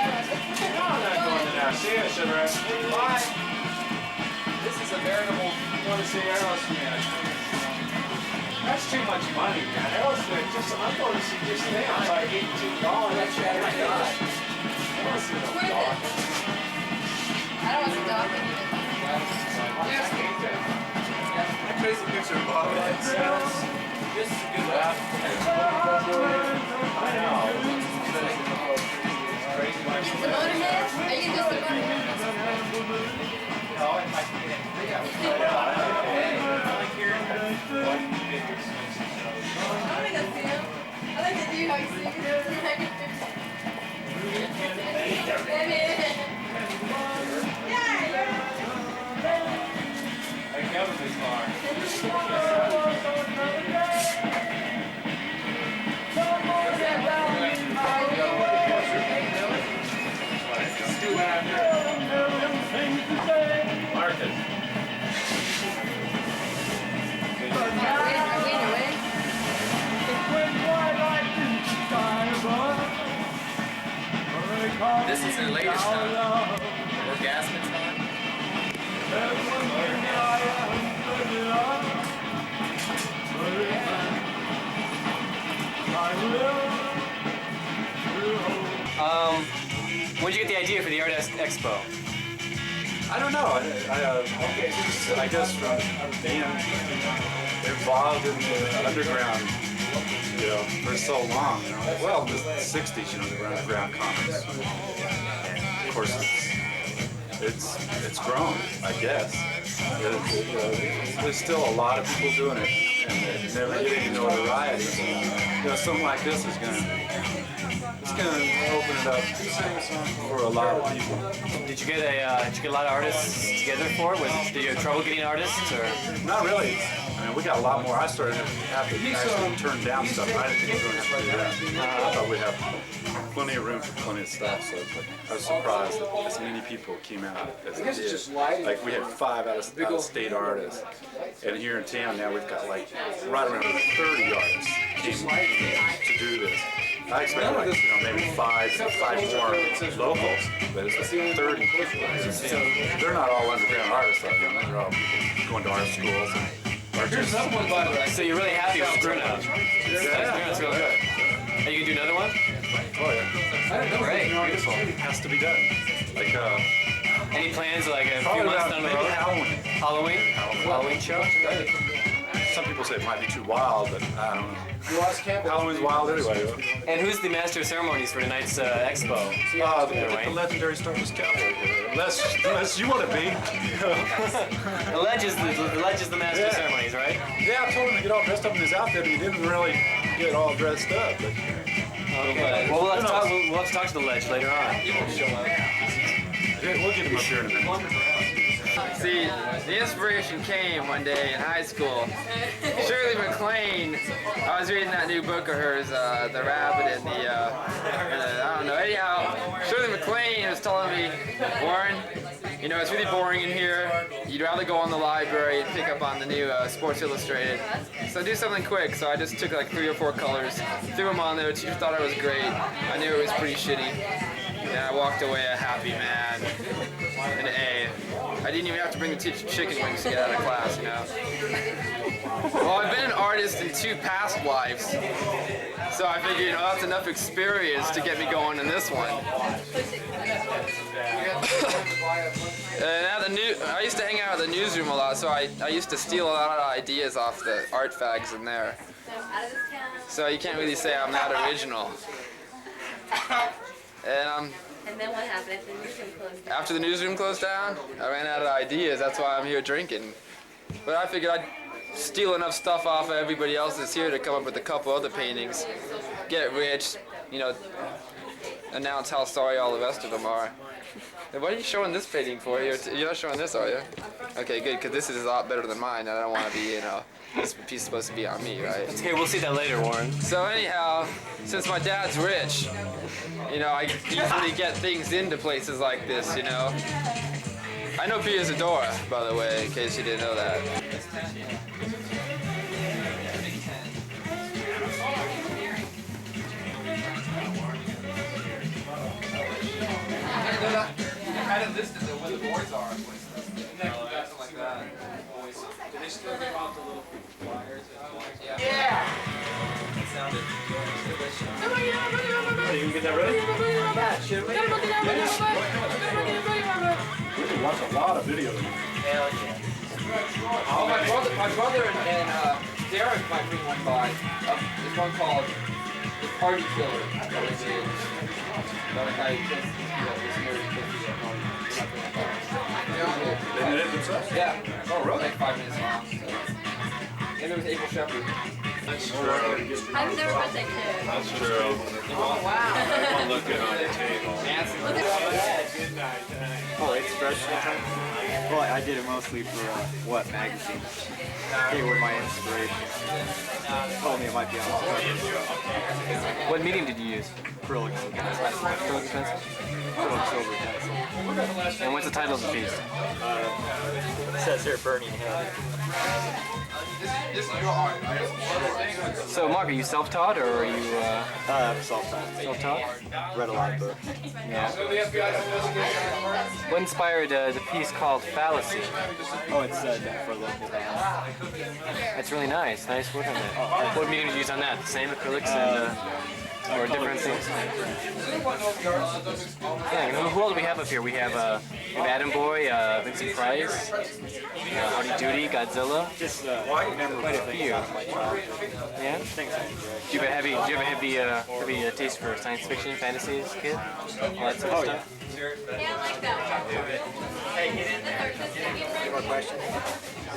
not going to now. See you, sugar. Bye. This is a veritable, you want to see Aerosmith. That's too much money, man. Aerosmith, I'm going to see just them. It's like $82. That's right. Oh my God. I want to see no dog. I don't want to see dog either. That crazy picture of Bob. This is a good laugh. I know. The Motorhead? Are you just the Motorhead? No, I like hearing what you did your I want to go see him. I like to do how he sings. I covered this bar. Marcus. This is their latest song. Orgasmic song. When did you get the idea for the Art Expo? I don't know. I guess from being involved in the underground, for so long, well, the 60s, the underground comics. And of course, it's grown, I guess. There's still a lot of people doing it, and they're never getting notoriety. Something like this is gonna open it up for a lot of people. Did you get a lot of artists together for it? Did you have trouble getting artists, or? Not really. I mean, we got a lot more. I started to have to actually turn down stuff. I didn't think we were going to have to do that. I thought we'd have plenty of room for plenty of stuff. So I was surprised that as many people came out as they did. Like we had 5 out-of-state artists, and here in town now we've got like right around 30 artists came to do this. I expect like maybe 5 more locals, but it's 30 people. So they're not all underground artists. They're all people going to art schools. So you're really happy with Bruno? Yeah, it's real good. Are you gonna do another one? Oh yeah. Great, beautiful. It has to be done. Like any plans like a few months down the road? Halloween. Halloween show? Some people say it might be too wild, but I don't know. Halloween's wild anyway. And who's the master of ceremonies for tonight's Expo? The legendary Starbucks Cowboy. Unless you want to be. The Ledge is the master of ceremonies, right? Yeah, I told him to get all dressed up in his outfit, and he didn't really get all dressed up. But, okay. Well, we'll have to talk to the Ledge later on. We'll get him up here in a minute. See, the inspiration came one day in high school. Shirley MacLaine, I was reading that new book of hers, The Rabbit and I don't know. Anyhow, Shirley MacLaine was telling me, Warren, it's really boring in here. You'd rather go on the library and pick up on the new Sports Illustrated. So do something quick. So I just took like 3 or 4 colors, threw them on there. The teacher thought I was great. I knew it was pretty shitty. And I walked away a happy man. An A. I didn't even have to bring the chicken wings to get out of class, Well, I've been an artist in 2 past lives, so I figured, that's enough experience to get me going in this one. And I used to hang out at the newsroom a lot, so I used to steal a lot of ideas off the art fags in there. So you can't really say I'm not original. And then what happened after the newsroom closed down? After the newsroom closed down, I ran out of ideas. That's why I'm here drinking. But I figured I'd steal enough stuff off of everybody else that's here to come up with a couple other paintings, get rich, announce how sorry all the rest of them are. And what are you showing this painting for? You're not showing this, are you? Okay, good, because this is a lot better than mine. I don't want to be, this piece is supposed to be on me, right? Okay, we'll see that later, Warren. So anyhow, since my dad's rich, I usually get things into places like this, I know Pia Zadora, by the way, in case you didn't know that. had it listed though where the boards are. Something like that. Do they still give out the little flyers? Yeah! It sounded delicious. Are you gonna get that ready? Yeah, should we? We can watch a lot of videos. Hell yeah. Oh, my brother and Derek might bring one by. There's one called The Party Killer. They did it themselves? Yeah. Oh, really? Like 5 minutes long. And it was April Shepherd. That's true. I've never met that kid. That's true. Oh, wow. I want to look good on the table. Oh, it's fresh time? Well, I did it mostly for What magazine? They were my inspiration. Told me it might be on the cover. What medium did you use? Acrylic pencil. Acrylic pencil? Acrylic silver pencil. And what's the title of the piece? It says here, Burning Head. This is your art. So, Mark, are you self-taught or are you Self-taught. self-taught? Read a lot of books. Yeah. What inspired the piece called Fallacy? Oh, it's done for a local band. That's really nice. Nice work on that. What medium did you use on that? The same acrylics and or different things? Yeah. And who else do we have up here? We have Adam Boy, Vincent Price, Howdy Doody, Godzilla. Just quite a few. Yeah. Do you have a heavy taste for science fiction, fantasy as a kid? All that sort of stuff. Yeah, I like that one. Any more questions?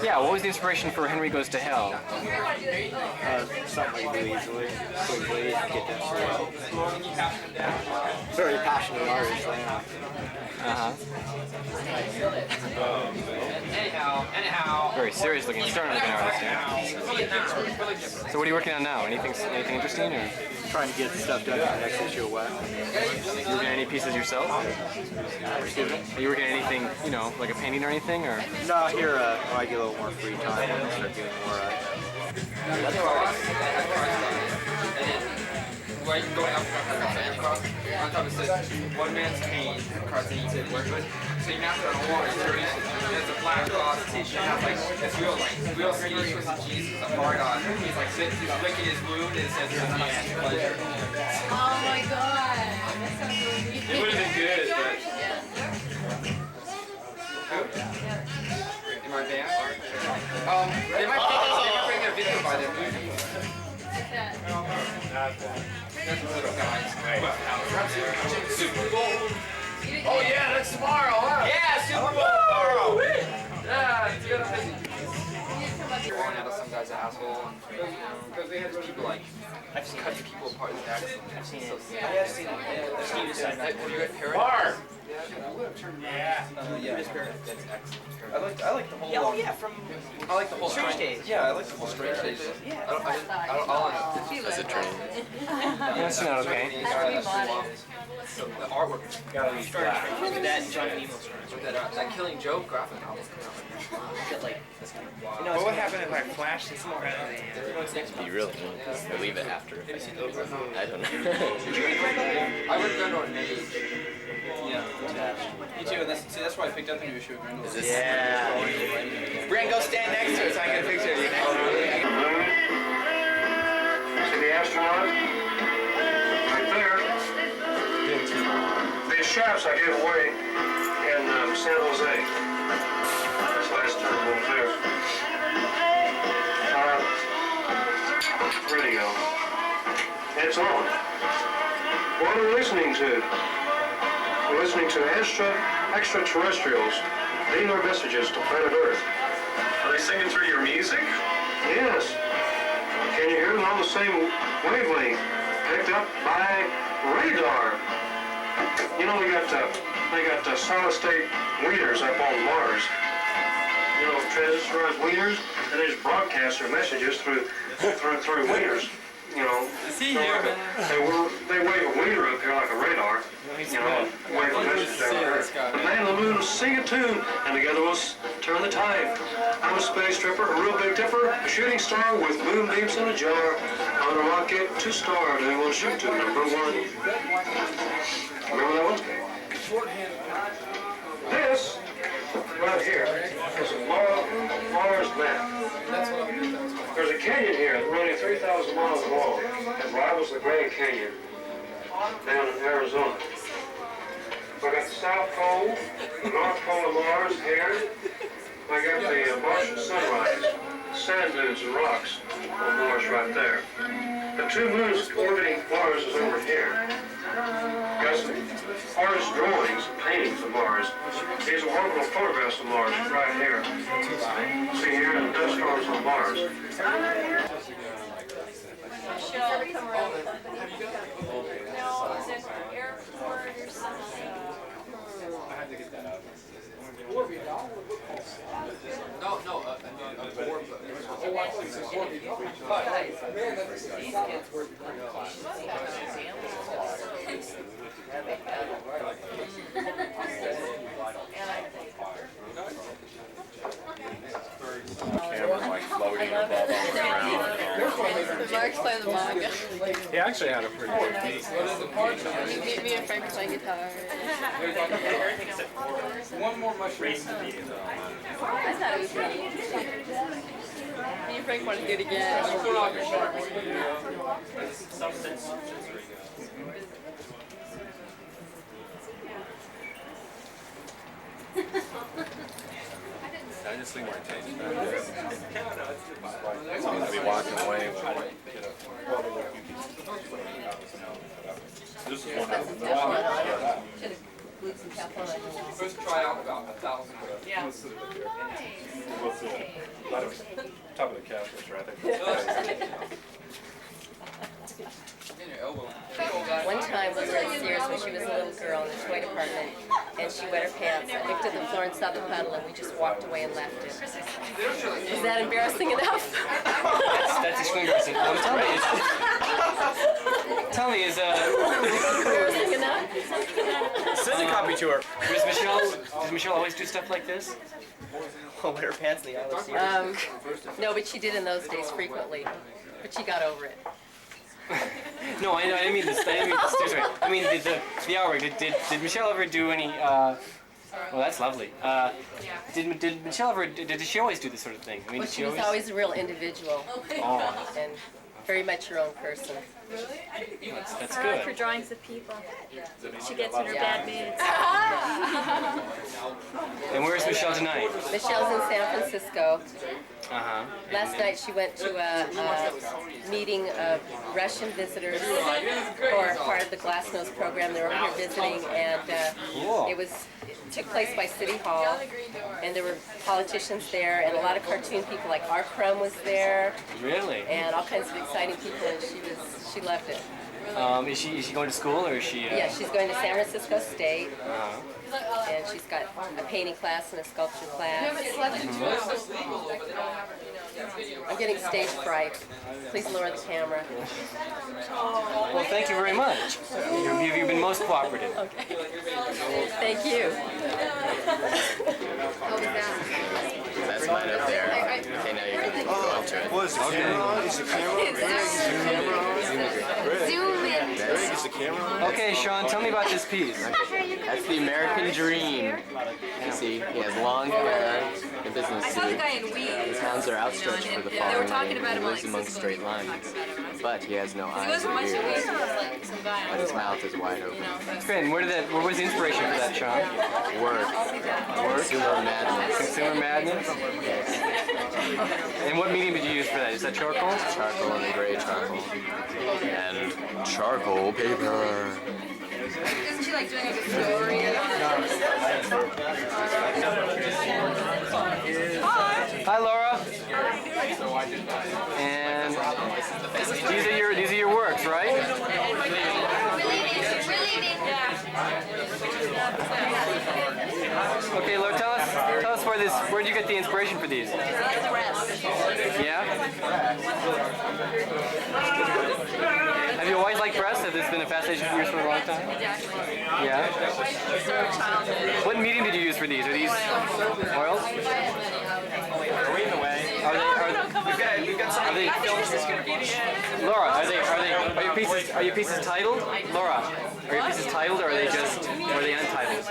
Yeah. What was the inspiration for Henry Goes to Hell? Something I can do easily, quickly, get done so well. Very passionate artist, I am. Anyhow. Very serious looking, stern looking artist. Yeah. So what are you working on now? Anything interesting or? Trying to get stuff done for the next issue of Web. You working on any pieces yourself? Excuse me? Are you working on anything, like a painting or anything, or? No, here when I get a little more free time, I'll start doing more. Going up on top it says one man's pain across the easy work with. So you map it on a wall, there's a black cross t-shirt, has like this real serious with Jesus, a hard on. He's like he's licking his wound and it says it's a nice pleasure. Oh my god. That sounds really neat. It would have been good, but in my band? They might bring a video by their movie. That's a little guys. Super Bowl. Oh yeah, that's tomorrow, huh? Yeah, Super Bowl tomorrow. Yeah, it's gonna be. Going out of some guy's asshole, because they had people like cutting people apart in the accent. I've seen it. I've seen it. Have you read Parrot? Mark. Yeah. That's excellent. I like the whole. Oh yeah, from I like the whole Strange Days. Yeah, I like the whole Strange Days. Yeah. As a train. That's not okay. The artwork gotta be flat. Look at that and John Nemo story. That Killing Joke graphic novel. Get like, What would happen if I flashed this more out of the You really won't. Or leave it after. I don't know. I read Grendel and Mage. Yeah. Me too, and that's why I picked up a new issue of Grendel. Is this Brand, go stand next to it so I can get a picture of you next to it. See the astronaut? Right there. The shafts I gave away in San Jose. This last term over there. Radio. It's on. What are we listening to? We're listening to extraterrestrials leading our messages to planet Earth. Are they singing through your music? Yes. Can you hear them on the same wavelength picked up by radar? You know, they got solid state wieners up on Mars. You know, transistorized wieners, and they just broadcast their messages through wieners. You know, they wave a wiener up here like a radar. You know, wave a message down there. The man in the moon will sing a tune, and together we'll turn the tide. I'm a space tripper, a real big tipper, a shooting star with moonbeams in a jar. On a rocket to star, and we'll shoot to number one. Remember that one? This right here is a Mars map. There's a canyon here running 3,000 miles long that rivals the Grand Canyon down in Arizona. I got the South Pole, the North Pole of Mars here. I got the Martian sunrise, sand dunes and rocks on Mars right there. The two moons orbiting Mars is over here. Got some artist drawings, paintings of Mars. These are orbital photographs of Mars right here. See here, the dust storms on Mars. Camera like floating above on the ground. Mark's playing the manga. He actually had a pretty good beat. Me and Frank are playing guitar. One more mushroom. I thought it was really interesting. Me and Frank want to do it again. I just think my taste is better. I'll be walking away when I get up. This is one of them. Should have glued some cap on it. First try out about 1,000. Yeah. Top of the couch, right there. One time when we were at Sears when she was a little girl in the toy department and she wet her pants, looked at the floor and saw the puddle and we just walked away and left it. Is that embarrassing enough? That's extremely embarrassing. Tell me, is Embarrassing enough? Send a copy to her. does Michelle always do stuff like this? I'll wear her pants in the Isle of Sears. No, but she did in those days frequently. But she got over it. No, I didn't mean this. I didn't mean this. Sorry. I mean the hour. Did Michelle ever do any? Well, that's lovely. Did Michelle ever? Did she always do this sort of thing? I mean, Well, did she was always a real individual Oh, and very much her own person. that's For good. drawings of people. She gets in her bad moods. And where's Michelle tonight? Michelle's in San Francisco. Uh-huh. Last night she went to a meeting of Russian visitors for part of the Glassnose program. They were over here visiting, and Cool. it took place by City Hall, and there were politicians there, and a lot of cartoon people like R. Crumb was there, Really? and all kinds of exciting people, and she loved it. Is she going to school or is she? Yeah, she's going to San Francisco State, Uh-huh. and she's got a painting class and a sculpture class. I'm getting stage fright. Please lower the camera. Well, thank you very much. You've been most cooperative. Okay. Thank you. That's mine up there. Okay, now you can go up to it. What is the camera on? Is the camera on? Zoom in. Greg, is the camera on? Okay, Sean, tell me about this piece. That's the American dream. You see, he has long hair, a business I saw the suit. guy in Weeds. His hands are outstretched for the Yeah, they were fallen talking lady. about He him lives like among 6 straight months. lines. But he has no He eyes wasn't or much of ears. Weeds, it was like some guy. But his mouth is wide open. Great. Where was the inspiration for that, Sean? Work. Consumer madness. Consumer madness? And what medium did you use for that? Is that charcoal? Charcoal and gray charcoal. And charcoal paper. Isn't she like doing like a story? Hi, Laura. And these are your works, right? Okay, Laura, tell us where did you get the inspiration for these? Yeah? Have you always liked breasts? Has this been a fascination for you for a long time? Yeah? What medium did you use for these? Are these oils? Are we in the way? Are they, we've got some films. Laura, are your pieces titled? Laura, are your pieces titled or are they untitled?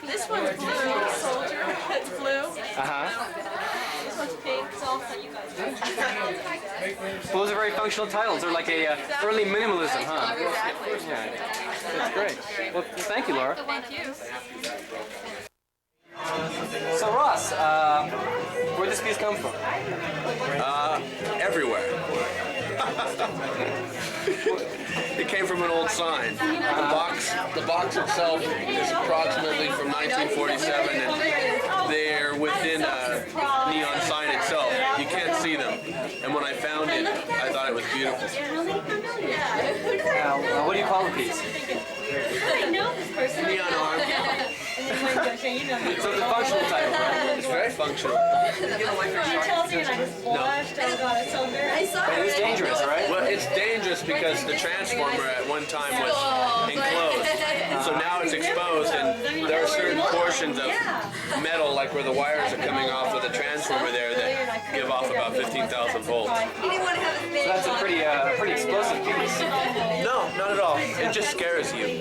This one's blue, soldier. It's blue. This one's pink. It's all you guys. Well, those are very functional titles. They're like a early minimalism, huh? Yeah, that's great. Well, thank you, Laura. Thank you. So Ross, where'd this piece come from? Everywhere. It came from an old sign. The box itself is approximately from 1947, and they're within a neon sign itself. You can't see them. And when I found it, I thought it was beautiful. What do you call the piece? I know this person. Neon arm. So it's a functional title, right? It's very functional. But it's dangerous, right? Well, it's dangerous because the transformer at one time was enclosed. So now it's exposed, and there are certain portions of metal, like where the wires are coming off of the transformer there, that give off about 15,000 volts. So that's a pretty explosive piece. No, not at all. It just scares you.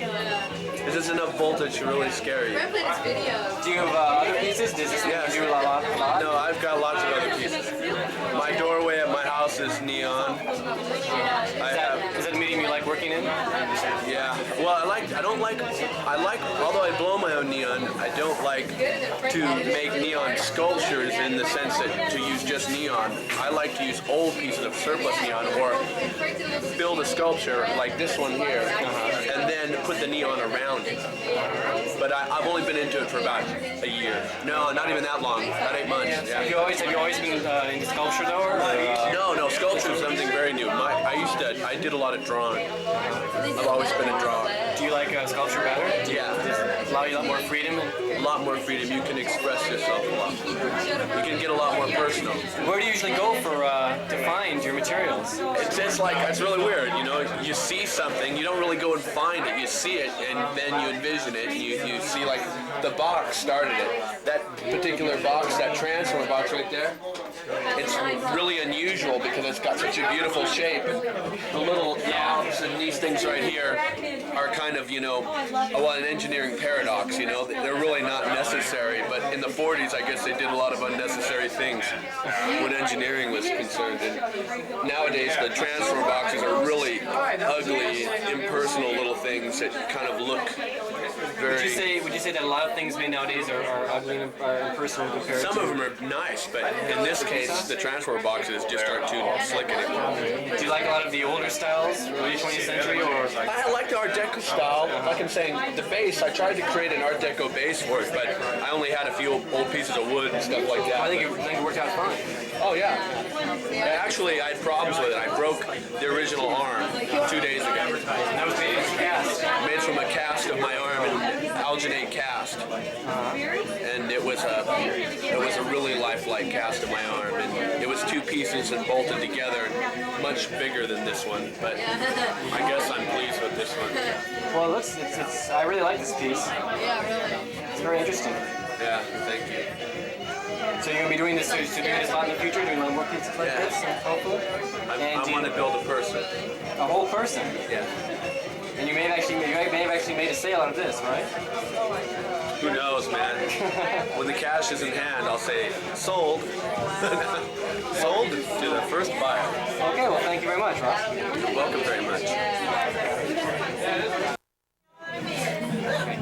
This is enough voltage to really scare you. Do you have other pieces? Does this do a lot? No, I've got lots of other pieces. My doorway at my house is neon. Is that a medium you like working in? Yeah. Well, although I blow my own neon, I don't like to make neon sculptures in the sense that to use just neon. I like to use old pieces of surplus neon or build a sculpture like this one here and then put the neon around it. But I've only been into it for about a year. No, not even that long. About 8 months. Yeah. Have you always been into sculpture though? Or, No, sculpture is something very new. I did a lot of drawing. I've always been a drawer. Do you like sculpture better? Yeah. Allow you a lot more freedom? A lot more freedom. You can express yourself a lot. You can get a lot more personal. Where do you usually go to find your materials? It's just like, it's really weird, you know, you see something, you don't really go and find it, you see it, and then you envision it, and you see like the box started it. That particular box, that transformer box right there, it's really unusual because it's got such a beautiful shape. And the little knobs and these things right here are kind of, an engineering paradox, they're really not necessary, but in the 40s I guess they did a lot of unnecessary things when engineering was concerned. And nowadays the transformer boxes are really ugly, impersonal little things that kind of look very... Would you say that a lot of things made nowadays are ugly and impersonal compared Some of them are nice, but in this case the transformer boxes just aren't too slick anymore. Do you like a lot of the older styles, early 20th century, or? I like the Art Deco style. Like I'm saying, the base, I tried to create an Art Deco base for it, but I only had a few old pieces of wood and stuff like that. I think it worked out fine. Oh yeah. Actually, I had problems with it. I broke the original arm 2 days ago. And that was made from cast. Made from a cast of my arm, an alginate cast. And it was a really lifelike cast of my arm, and it was 2 pieces and bolted together, much bigger than this one. But I guess I'm pleased with this one. Well, I really like this piece. Yeah, really. It's very interesting. Yeah, thank you. So you're gonna be doing this, a lot in the future, doing a lot more pieces like this, hopefully. I want to build a person. A whole person. Yeah. And you may have actually made a sale out of this, right? Who knows, man? When the cash is in hand, I'll say sold. Sold to the first buyer. Okay, well, thank you very much, Ross. You're welcome very much.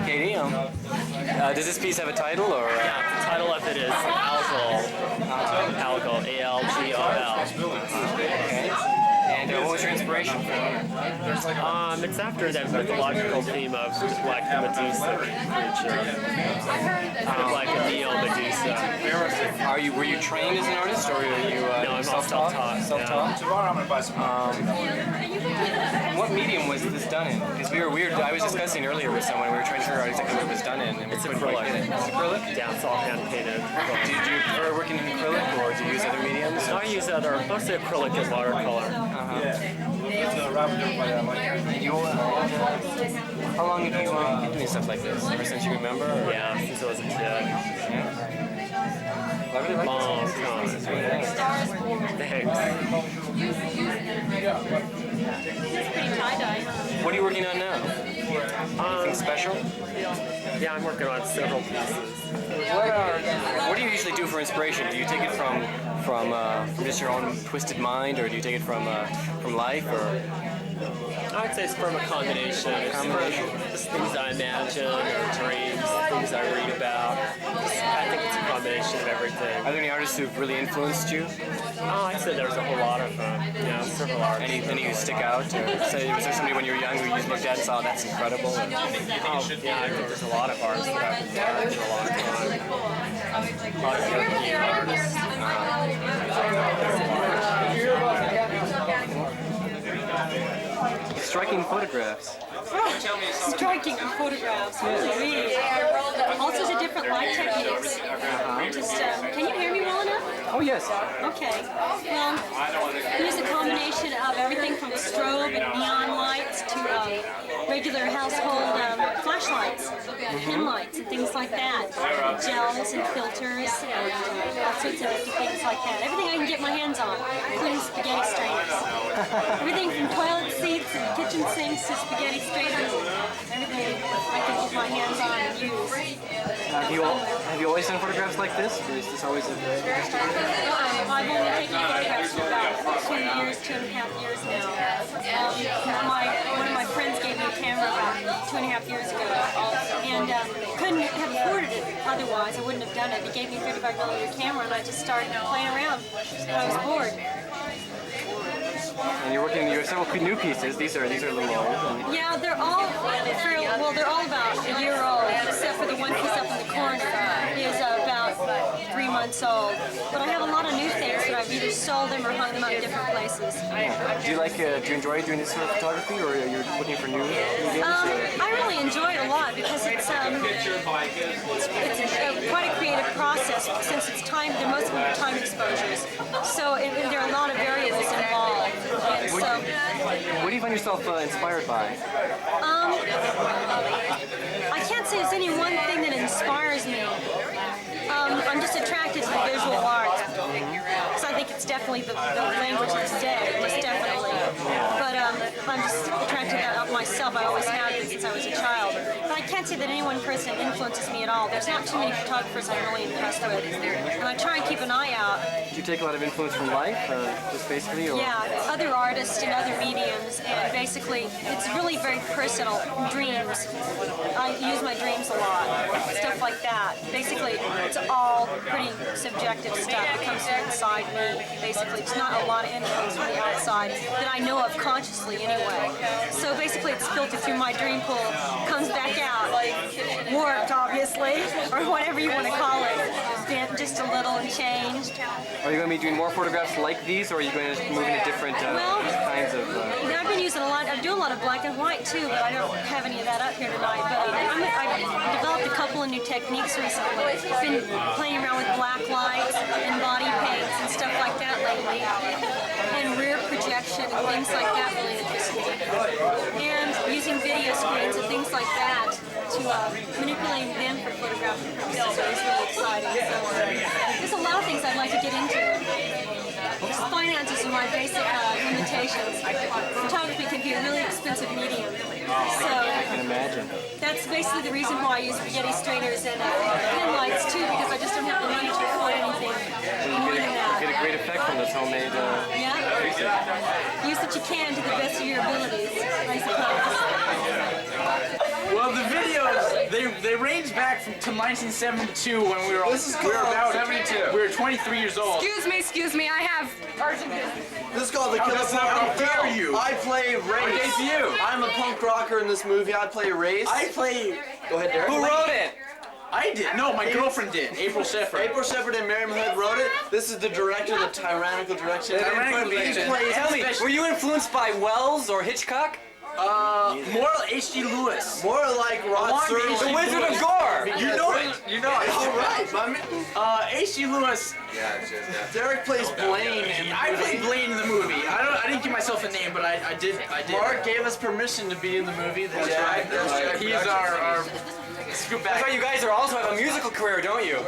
Katie, does this piece have a title, or? Yeah, the title of it is Algol. Algol, A-L-G-O-L. Okay. And what was your inspiration for it? It's after that mythological theme of like Medusa creature. Kind of like a neo-Medusa. Were you trained as an artist, or were you No, I'm all self-taught. Self-taught? Tomorrow I'm going to buy some. What medium was this done in? Because I was discussing earlier with someone, we were trying to figure out exactly what it was done in, and we couldn't quite get it. It's acrylic? Yeah, it's all hand-painted. Did you prefer working in acrylic, or do you use other mediums? I use mostly acrylic and watercolor. How long have you been doing stuff like this? Ever since you remember? Or? Yeah, since I was a kid. Yeah. I really like Long this one. time. Thanks. It's pretty tie-dye, huh? What are you working on now? Anything special? Yeah, I'm working on several pieces. What do you usually do for inspiration? Do you take it from just your own twisted mind, or do you take it from life, or? I would say it's from a combination. It's from just things I imagine, or dreams, things I read about. I think it's a combination of everything. Are there any artists who've really influenced you? Oh, I'd say there's a whole lot of them. Yeah, several artists. Any who stick out? Or say, was there somebody when you were young who you just looked at and saw that's incredible? Or? Oh, yeah, I think there's a lot of artists that I've admired for a long time. A lot of European artists. Striking photographs. Striking photographs, really. All sorts of different light techniques. Just, can you hear me well enough? Oh yes. Okay. Well, use a combination of everything from strobe and neon lights to regular household flashlights, pin lights, and things like that. Gels and filters and all sorts of things like that. Everything I can get my hands on, including spaghetti strainers. Everything from toilet seats and kitchen sinks to spaghetti strainers. Everything I can get my hands on and use. Have you always done photographs like this, or is this always a interest? I've only taken photographs for about 2 years, 2.5 years now. One of my friends gave me a camera about 2.5 years ago, and couldn't have afforded it otherwise. I wouldn't have done it. He gave me a 35mm camera, and I just started playing around. I was bored. And you have several new pieces. These are a little old. Yeah, they're all about a year old, except for the one piece up in the corner is about 3 months old. But I have a lot of new things that I've either sold them or hung them up in different places. Do you enjoy doing this sort of photography, or are you looking for new mediums? I really enjoy it a lot because it's quite a creative process since it's time. Most of them are time exposures, so there are a lot of variables involved. And so, what do you find yourself inspired by? I can't say there's any one thing that inspires me. I'm just attracted to the visual arts because I think it's definitely the language of today, most definitely. But I'm just attracted to that myself. I always have been since I was a child. But I can't say that any one person influences me at all. There's not too many photographers I'm really impressed with. And I try and keep an eye out. Do you take a lot of influence from life, just basically? Or? Yeah, other artists and other mediums, and basically it's really very personal. Dreams. I use my dreams a lot. Stuff like that. Basically, it's all pretty subjective stuff that comes from inside me. Basically, it's not a lot of influence from the outside that I know of consciously anyway. So basically, it's filtered through my dream pool, comes back out, warped obviously, or whatever you want to call it, bent just a little and changed. Are you going to be doing more photographs like these, or are you going to move into different kinds of? I've been using a lot. I do a lot of black and white too, but I don't have any of that up here tonight. But I've developed a couple of new techniques recently. Been playing around with black lights and body paints and stuff like that lately, and rear projection and things like that really interest me. And using video screens and things like that to manipulate them for photographic purposes is really exciting. So there's a lot of things I'd like to get into. Just finances are my basic limitations. Photography can be a really expensive medium. So I can imagine. That's basically the reason why I use spaghetti strainers and pen lights too, because I just don't have the money to afford anything more than that. You get a great effect from this homemade. Yeah. Use what you can to the best of your abilities, I suppose. Well, the videos, they range back to 1972 when we were about 72. We were 23 years old. Excuse me, I have urgent business. This is called The Killer How dare you? I play Race. I'm a punk rocker in this movie. I play Race. Go ahead, Derek. Who wrote it? I did. No, my girlfriend did. April Shepard. April Shepard and Mary Hood wrote it. This is the director, the tyrannical director. Tyrannical director. Tell me, were you influenced by Wells or Hitchcock? More H.G. Lewis. More like Rod Serling. The Wizard of Gore. You know it. You know it. All right, H.G. Lewis. Derek plays Blaine. I played Blaine in the movie. I didn't give myself a name, but I did. Mark gave us permission to be in the movie. That's right. He is our scoot That's back. right, you guys are also have a musical career, don't you?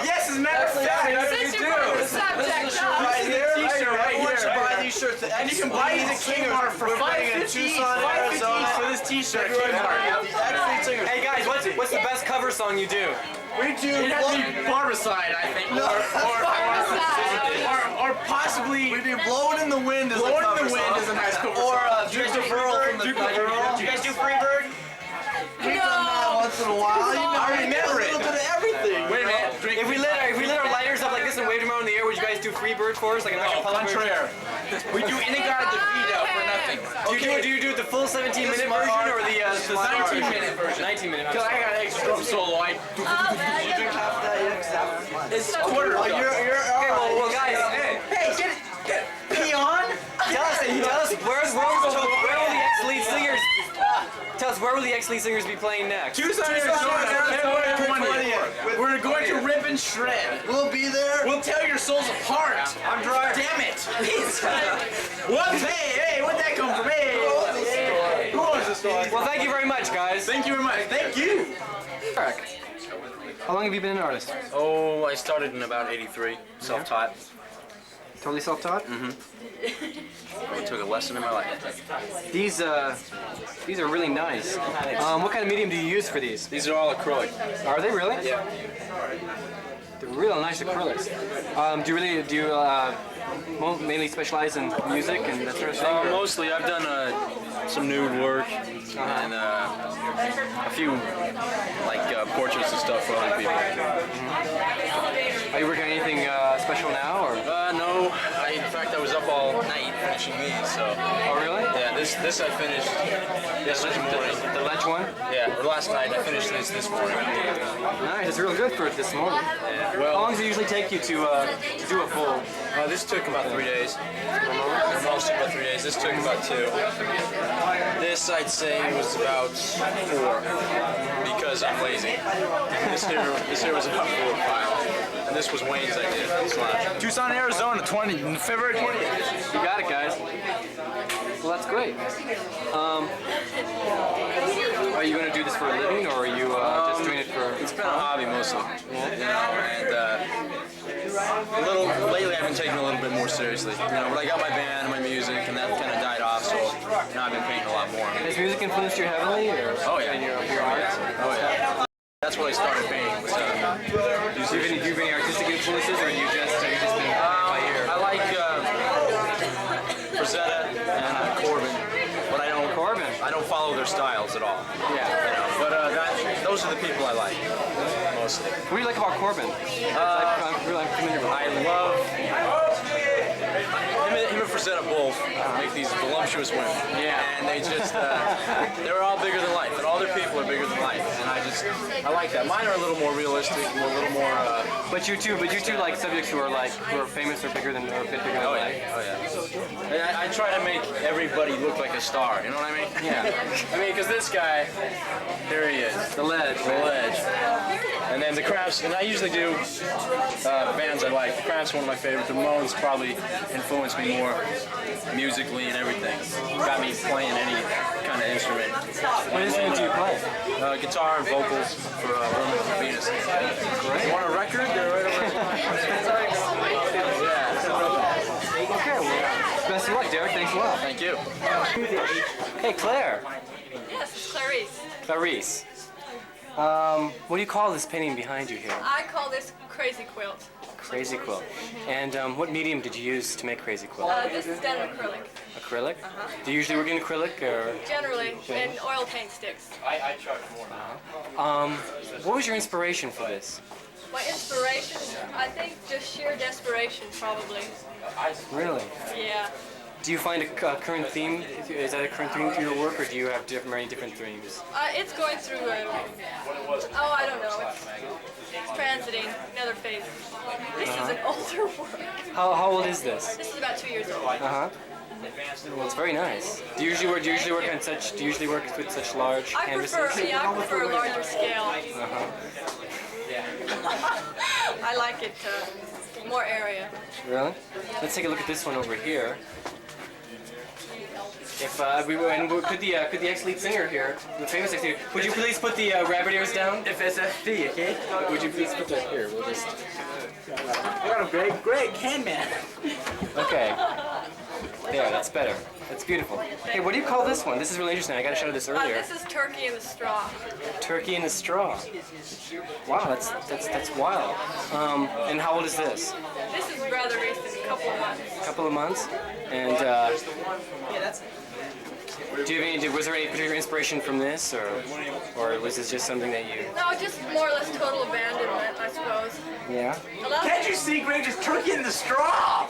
Yes, as a matter of fact, that's what Since you you do. brought the subject up. Right here, T-shirt right everyone here. should buy these shirts. And you can buy these at Kmart for $5.50 for this T-shirt. Kmart. Hey guys, what's the best cover song you do? We do. It has to be Barbicide, I think, or possibly We do "Blowing in the Wind" as a Blowing cover in the Wind song. is a nice cover Or song. Duke of Earl from the Duke of Earl. Do you guys do Freebird? We've done that once in a while. You know, I we do remember a little it. bit of everything. Wait a minute. Drink. If we lit our lighters up like this and waved them around in the air, would you guys do Freebird for us? Like a No, contraire. We do Inigar Defeato for nothing. Do you do the full 17-minute version or the 19-minute version. 19-minute? Because I got an extra drum solo. You drink half of that yet? 'Cause that was mine. It's quarter. Oh, you're Okay, well guys, Hey, get peon. tell us where will the ex-lead singers? Tell us where will the ex-lead singers be playing next? Tucson, Arizona, February 20th. We're going to rip and shred. We'll be there. We'll tear your souls apart. I'm driving. Damn it! Whoops! Hey, where'd that come from? Hey! Who owns this dog? Well, thank you very much, guys. Thank you very much. Thank you. Eric, how long have you been an artist? Oh, I started in about '83, self-taught. Totally self-taught? I took a lesson in my life. These are really nice. What kind of medium do you use for these? These are all acrylic. Are they really? Yeah. They're real nice acrylics. Do you mainly specialize in music and that sort of thing? or- Mostly, I've done some nude work and a few like portraits and stuff for other people. Are you working on anything special now, or? No. In fact, I was up all night finishing these. So. Oh, really? Yeah. This I finished yesterday morning. The ledge one? Yeah. Or last night. I finished this morning. Nice. It's really good for this morning. Yeah. Well, how long does it usually take you to do a full? This took about 3 days. Most took about 3 days. This took about 2. This I'd say was about 4 because I'm lazy. This here was about 4 or 5, and this was Wayne's idea. Slash. Tucson, Arizona, February 20th. You got it, guys. Well, that's great. Are you going to do this for a living, or are you just doing it for? It's been a hobby mostly. You know, and lately I've been taking it a little bit more seriously. You know, but I got my band and my music, and that kind of died off. So now I've been painting a lot more. Has music influenced you heavily, or oh yeah, in your art? Oh yeah. That's what I started painting. Was, do you have any artistic influences, or have you just been by ear? I like Rosetta and Corbin, but I don't follow their styles at all. Yeah. You know, but those are the people I like mostly. What do you like about Corbin? I'm familiar with. I love him and Frazetta both make these voluptuous women. Yeah. And they just they're all bigger than life, and all their people are bigger than life, and I like that. Mine are a little more realistic, a little more. But you too like subjects who are famous or bigger than or a bit bigger than life. Oh yeah. And I try to make everybody look like a star. You know what I mean? Yeah. I mean, because this guy, here he is. The ledge. The ledge. And then the Cramps, and I usually do bands I like. The Cramps are one of my favorites. The Ramones probably influenced me more musically and everything. Got me playing any kind of instrument. What instrument do you play? Guitar and vocals for Women from Venus. You want a record? They're right over there. Yeah. Okay, well, best of luck, Derek. Thanks a lot. Thank you. Hey, Claire. Yes, it's Clarice. Clarice. What do you call this painting behind you here? I call this Crazy Quilt. Crazy quilt. And what medium did you use to make Crazy Quilt? This is done in acrylic. Acrylic? Do you usually work in acrylic or? Generally, and oil paint sticks. I charge more now. What was your inspiration for this? My inspiration, I think just sheer desperation, probably. Really? Yeah. Do you find a current theme? Is that a current theme to your work, or do you have many different themes? It's going through I don't know. It's transiting another phase. This is an older work. How old is this? This is about 2 years old. Uh-huh. Well, it's very nice. Do you usually work on such? Do you usually work with such large canvases? I prefer a larger scale. Uh-huh. I like it more area. Really? Let's take a look at this one over here. If we were, and could the ex-lead singer here, the famous ex-lead, would you please put the rabbit ears down? FSFD, okay? Would you please put that here? We'll just. I got him, Greg. Greg, can man. Okay. There, that's better. That's beautiful. Hey, what do you call this one? This is really interesting. I got to show this earlier. This is turkey in the straw. Turkey in the straw. Wow, that's wild. And how old is this? This is rather recent, a couple of months. A couple of months. And do you have any? Was there any particular inspiration from this, or was this just something that you? No, just more or less total abandonment, I suppose. Yeah. Can't you see, Greg? There's turkey in the straw.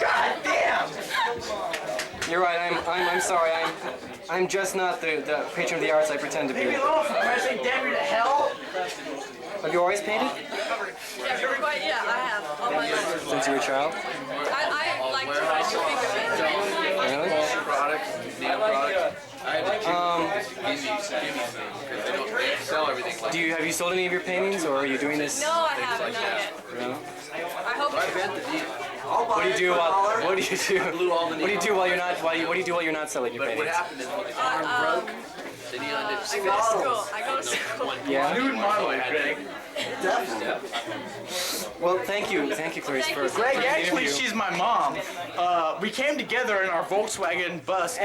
God damn! You're right. I'm sorry. I'm just not the patron of the arts I pretend to be. Leave me alone, for Christ's sake, damn you to hell! Have you always painted? Yeah, I have. All my life. Since you were a child? I like to think of it. Really? Nail product. I had to give me because they don't sell everything like Have you sold any of your paintings, or are you doing this? No, I haven't, not yet. No? I hope What do you do while you're not selling your paintings? what happened is when the farm broke, then he undid I go to school. Yeah. Nude modeling, Greg. Well, thank you, Clarice, for Greg, the actually, interview. she's my mom. We came together in our Volkswagen bus,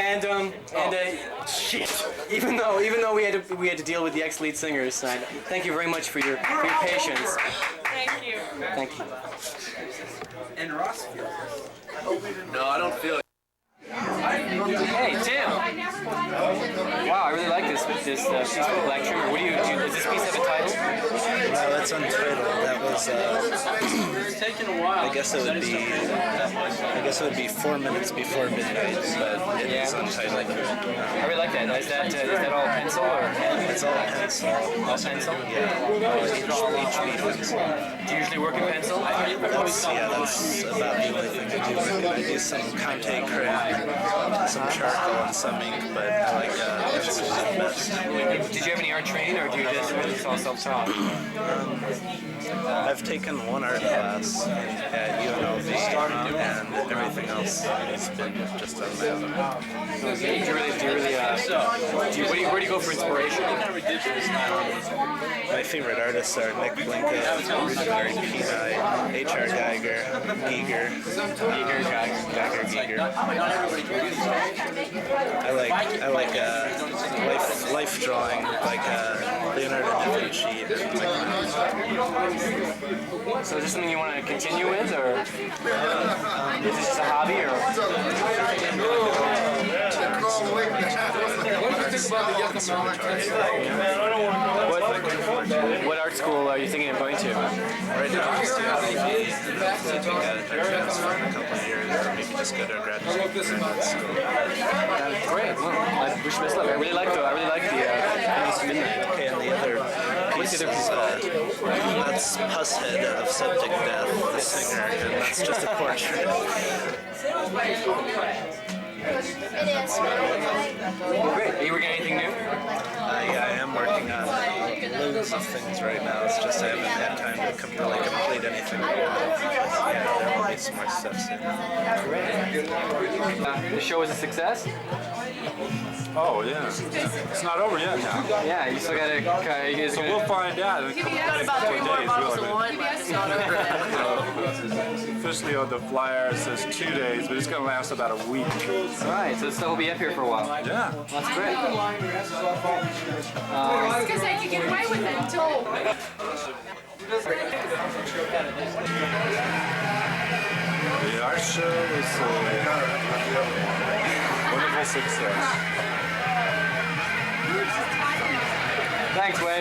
shit. Even though we had to deal with the ex-lead singers tonight, thank you very much for your patience. Thank you. Thank you. And Ross. No, I don't feel it. Hey, Tim. Wow, I really like this piece of black trimmer. What do you do? Does this piece have a title? No, that's untitled. That was. It's taken a while. I guess it would be 4 minutes before midnight, but it is untitled. I really like that. Is that all pencil or? It's all pencil. All pencil? Yeah. Each pencil. Do you usually work in pencil? That's about the only thing I do. I do some Conte crayon, some charcoal, and some ink, but I like pencil the best. Did you have any art training, or do you just all self-taught? I've taken one art class at UNLV, and everything else has been just on my own. Where do you go for inspiration? My favorite artists are Nick Blinka, Gary Peni, H.R. Geiger. I like life drawing, like Leonardo da Vinci. So is this something you want to continue with, or is this just a hobby, or? What art school are you thinking of going to? Right now, I'm still taking a transfer in a couple of years, or maybe just go to a graduate school. Great. Well, I wish you best luck. I really like the Pennies to Midnight. Okay, and the other What's the other piece called? That's Pusshead of Septic Death, the singer, and that's just a portrait. Great. Are you working on anything new? Yeah, I am working on loads of things right now. It's just I haven't had time to really complete anything. Yeah, there will be some more stuff soon. The show was a success? Oh, yeah. It's not over yet now. Yeah, you still gotta... So we'll find out in a couple officially on the flyer it says 2 days, but it's going to last about a week. All right, so still will be up here for a while. Yeah. That's great. Because I could get away with it until... The art show is a wonderful success. Thanks, Wayne.